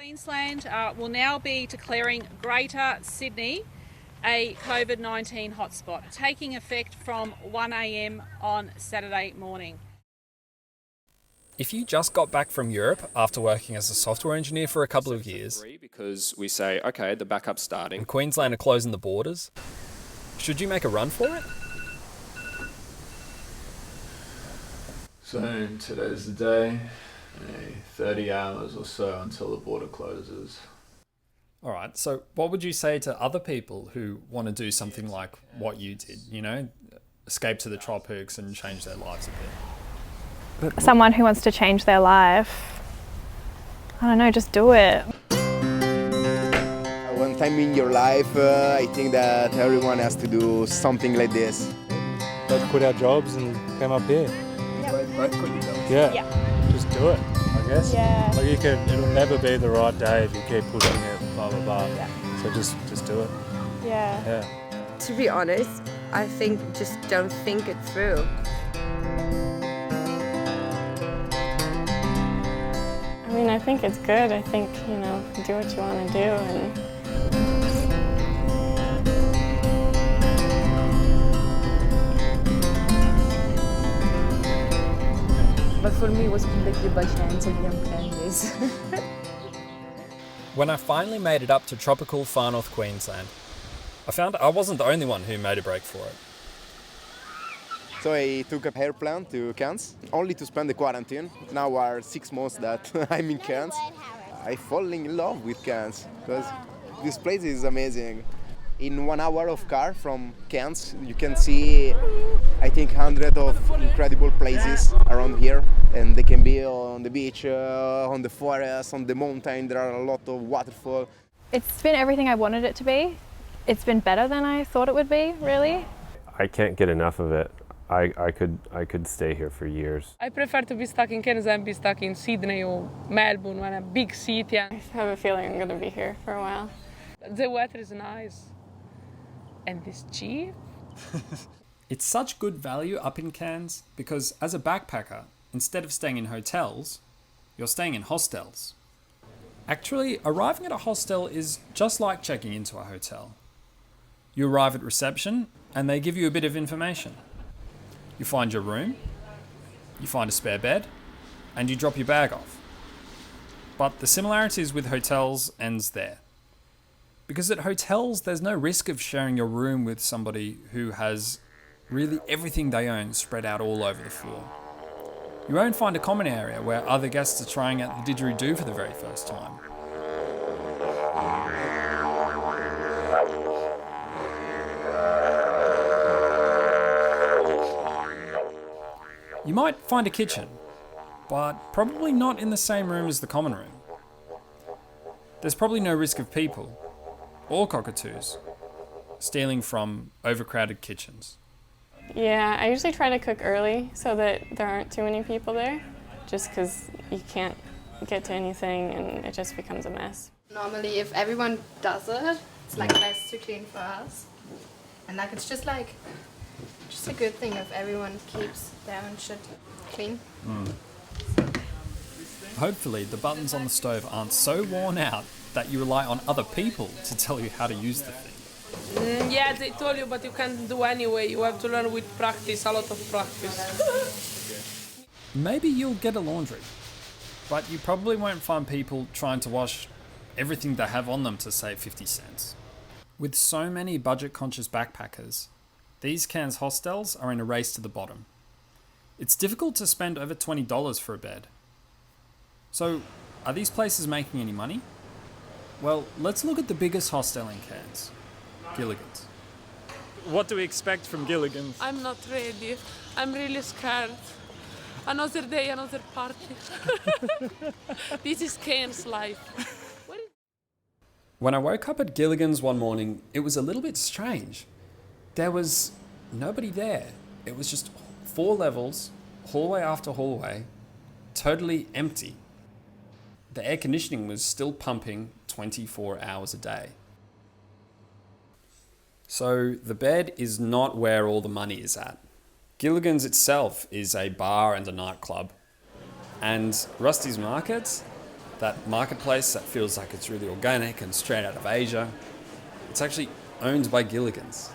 Queensland will now be declaring Greater Sydney a COVID-19 hotspot, taking effect from 1 a.m. on Saturday morning. If you just got back from Europe after working as a software engineer for a couple of years, because we say, okay, the backup's starting, and Queensland are closing the borders, should you make a run for it? So today's the day, 30 hours or so until the border closes. Alright, so what would you say to other people who want to do something like what you did, escape to the tropics and change their lives a bit? Someone who wants to change their life, I don't know, just do it. One time in your life, I think that everyone has to do something like this. Both quit our jobs and came up here. Both quit your jobs? Yeah. Just do it, I guess. Yeah. Like it'll never be the right day if you keep pushing it, blah, blah, blah. Yeah. So just do it. Yeah. To be honest, I think just don't think it through. I mean, I think it's good. I think, do what you want to do. And but for me, it was completely by chance. I didn't plan this. When I finally made it up to tropical far north Queensland, I found I wasn't the only one who made a break for it. So I took an airplane to Cairns, only to spend the quarantine. Now are 6 months that I'm in Cairns. I fall in love with Cairns because this place is amazing. In 1 hour of car from Cairns, you can see, I think, hundreds of incredible places around here. And they can be on the beach, on the forest, on the mountain. There are a lot of waterfalls. it's been everything I wanted it to be. It's been better than I thought it would be, really. I can't get enough of it. I could stay here for years. I prefer to be stuck in Cairns than be stuck in Sydney or Melbourne, when a big city. I have a feeling I'm going to be here for a while. The weather is nice. And it's cheap. It's such good value up in Cairns because as a backpacker, instead of staying in hotels, you're staying in hostels. Actually, arriving at a hostel is just like checking into a hotel. You arrive at reception and they give you a bit of information. You find your room, you find a spare bed, and you drop your bag off. But the similarities with hotels ends there. Because at hotels, there's no risk of sharing your room with somebody who has really everything they own spread out all over the floor. You won't find a common area where other guests are trying out the didgeridoo for the very first time. You might find a kitchen, but probably not in the same room as the common room. There's probably no risk of people, or cockatoos, stealing from overcrowded kitchens. Yeah, I usually try to cook early so that there aren't too many people there, just because you can't get to anything and it just becomes a mess. Normally, if everyone does it, it's like less to clean for us. And like it's just a good thing if everyone keeps their own shit clean. Hopefully, the buttons on the stove aren't so worn out that you rely on other people to tell you how to use the thing. Yeah, they told you, but you can't do anyway. You have to learn with practice, a lot of practice. Maybe you'll get a laundry, but you probably won't find people trying to wash everything they have on them to save 50 cents. With so many budget-conscious backpackers, these Cairns hostels are in a race to the bottom. It's difficult to spend over $20 for a bed. So, are these places making any money? Well, let's look at the biggest hostel in Cairns, Gilligan's. What do we expect from Gilligan's? I'm not ready. I'm really scared. Another day, another party. This is Cairns life. When I woke up at Gilligan's one morning, it was a little bit strange. There was nobody there. It was just 4 levels, hallway after hallway, totally empty. The air conditioning was still pumping 24 hours a day. So the bed is not where all the money is at. Gilligan's itself is a bar and a nightclub. And Rusty's Market, That marketplace that feels like it's really organic and straight out of Asia, it's actually owned by Gilligan's.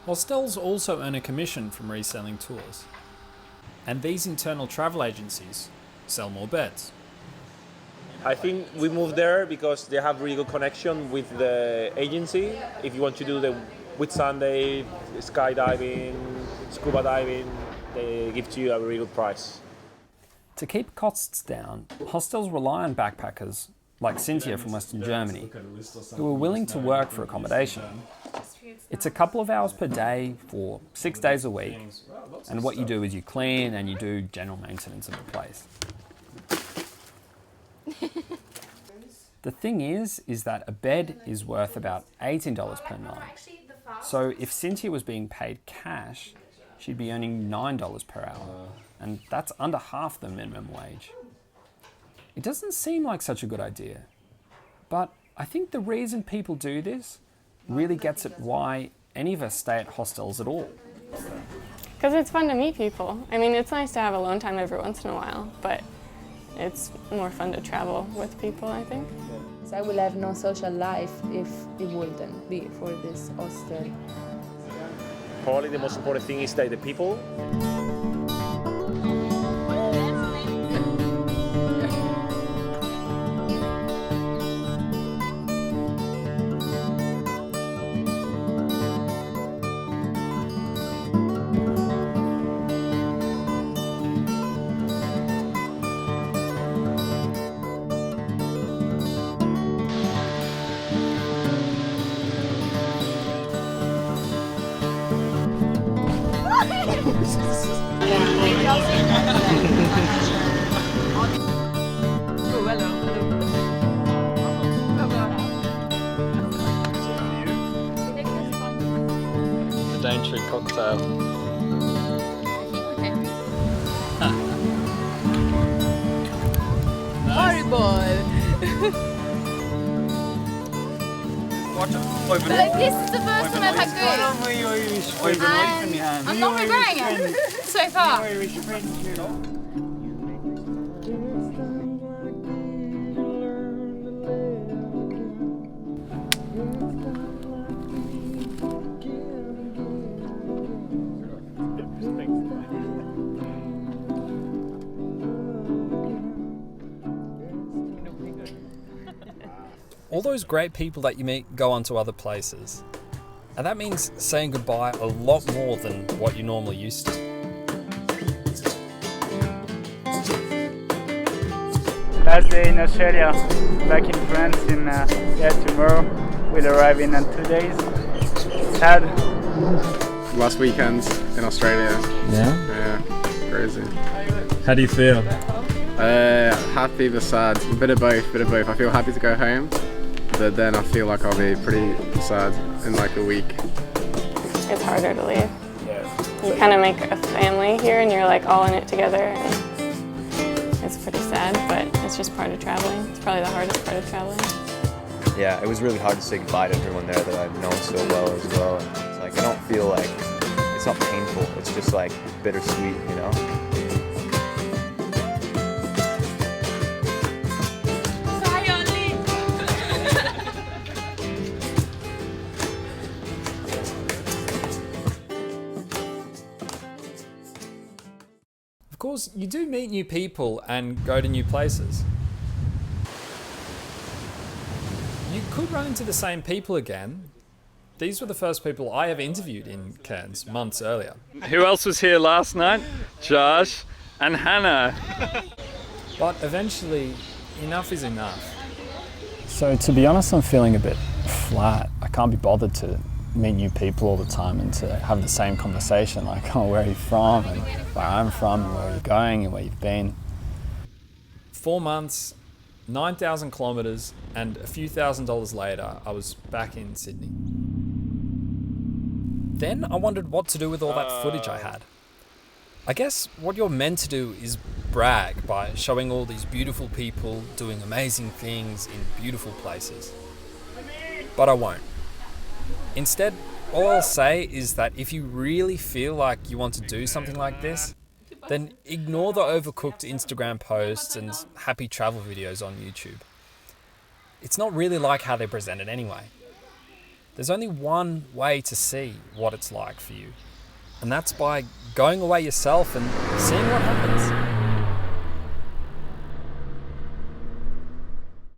Hostels also earn a commission from reselling tours. And these internal travel agencies sell more beds. I think we moved there because they have really good connection with the agency. If you want to do the Whitsunday, skydiving, scuba diving, they give to you a really good price. To keep costs down, hostels rely on backpackers like Cynthia from Western Germany, who are willing to work for accommodation. It's a couple of hours per day for 6 days a week, and what you do is you clean and you do general maintenance of the place. The thing is that a bed is worth about $18 per night. So if Cynthia was being paid cash, she'd be earning $9 per hour, and that's under half the minimum wage. It doesn't seem like such a good idea, but I think the reason people do this really gets at why any of us stay at hostels at all. Because it's fun to meet people. I mean, it's nice to have alone time every once in a while, but it's more fun to travel with people, I think. So I will have no social life if it wouldn't be for this hostel. Probably the most important thing is that the people. A Daintree cocktail. Horrible! This is the first time I've had good. I'm not regretting it so far. All those great people that you meet go on to other places. And that means saying goodbye a lot more than what you normally used to. Last day in Australia, back in France tomorrow. We'll arrive in 2 days. Sad. Last weekend in Australia. Yeah? Yeah, crazy. How do you feel? Happy but sad. A bit of both. I feel happy to go home, but then I feel like I'll be pretty sad in like a week. It's harder to leave. You kind of make a family here and you're like all in it together. And it's pretty sad, but it's just part of traveling. It's probably the hardest part of traveling. Yeah, it was really hard to say goodbye to everyone there that I've known so well as well. And it's like, I don't feel like, it's not painful, it's just like bittersweet, you know? Of course, you do meet new people and go to new places. You could run into the same people again. These were the first people I have interviewed in Cairns months earlier. Who else was here last night? Josh and Hannah. But eventually, enough is enough. So to be honest, I'm feeling a bit flat. I can't be bothered to meet new people all the time and to have the same conversation like, oh, where are you from, and where I'm from, and where are you going, and where you've been. 4 months, 9,000 kilometres, and a few $1,000s later, I was back in Sydney. Then I wondered what to do with all that footage I had. I guess what you're meant to do is brag by showing all these beautiful people doing amazing things in beautiful places. But I won't. Instead, All I'll say is that if you really feel like you want to do something like this, then ignore the overcooked Instagram posts and happy travel videos on YouTube. It's not really like how they're presented anyway. There's only one way to see what it's like for you, and that's by going away yourself and seeing what happens.